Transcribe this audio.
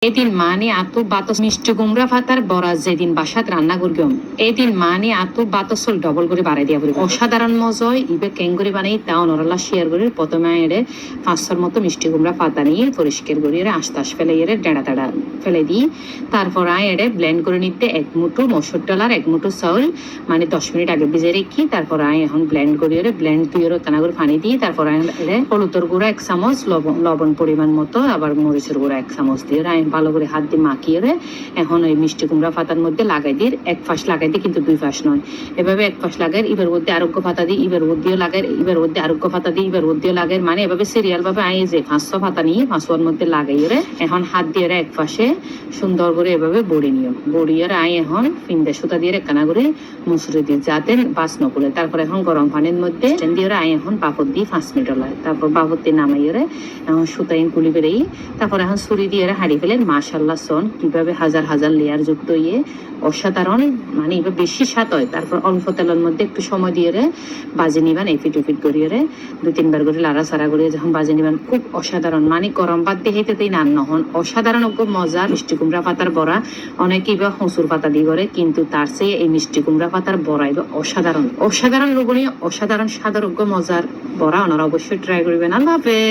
এদিন মানি আতু বাতস মিষ্টি কুমড়া ফাতার বরা যেদিন বাসাত রান্না করগম এদিন মানি আতু বাতসল ডবল করে বাড়াই দিয়া পড়ি অসাধারণ মজয় ইবে কেং করে বানাই তা অনরালা শেয়ার করে প্রথমে এড়ে 500 মতো মিষ্টি কুমড়া ফাতা নিয়ে পরিষ্কার করে আস্তাস ফেলে এড়ে ডেড়া তাড়া ফেলে দিই। তারপর এড়ে ব্লেন্ড করে নিতে এক মুঠো মসুর ডাল আর এক মুঠো চাউল মানে 10 মিনিট আগে ভিজে রেখি। তারপর এখন ব্লেন্ড করে ব্লেন্ড দিয়ে টানা করে পানি দিই। তারপর এড়ে হলুদের গুঁড়া 1 চামচ, লবণ পরিমাণ মতো, আবার মরিচের গুঁড়া 1 চামচ দিয়ে ভালো করে হাত দিয়ে মাখিয়ে এখন ওই মিষ্টি কুমড়া পাতার মধ্যে লাগাই দিই। এক ফাঁস লাগাই দিই, কিন্তু 2 ফাঁস নয়, এভাবে এক ফাঁস লাগাই। এবার মধ্যে আরোগ্য পাতা দিই, এবার মধ্যেও লাগাই, এবার মধ্যে আরোগ্য পাতা দিই, এবার মধ্যেও লাগাই, মানে এভাবে সিরিয়াল ভাবে আই যে 500 পাতা নিয়ে 500 মধ্যে লাগাই এখন হাত দিয়ে এক পাশে সুন্দর করে এভাবে বড়ি নিও। বড়িয়ে আই এখন ফিন্দে সুতা দিয়ে কানা করে মুসুরি দিই যাতে বাস ন করে। তারপর এখন গরম পানির মধ্যে দিয়ে আই এখন বাপর দিই 5 মিনিট লাগে। তারপর বাপর দিয়ে নামাই এখন সুতাইন কুলি বেড়েই। তারপর এখন ছুরি দিয়ে হাঁড়ি ফেলে মাশাল্লাহ সন কিভাবে হাজার হাজার লেয়ার যুক্ত অসাধারণ, মানে এবার বেশি স্বাদ হয়। তারপর অল্প তেলের মধ্যে একটু সময় দিয়ে বাজে নিবেন, এপিট উপিট করিয়ে 2-3 বার করে লাড়া সারা করে যখন বাজে নিবেন খুব অসাধারণ, মানে গরম ভাত দিয়ে হেঁটেতেই নান নহন অসাধারণ খুব মজা। মিষ্টি কুমড়া পাতার বড়া অনেকেই বা হসুর পাতা দিয়ে করে, কিন্তু তার চেয়ে এই মিষ্টি কুমড়া পাতার বড়া এবার অসাধারণ অসাধারণ লোভনীয় অসাধারণ স্বাদের মজার বড়া। ওনারা অবশ্যই ট্রাই করবেন। আল্লাহ হাফেজ।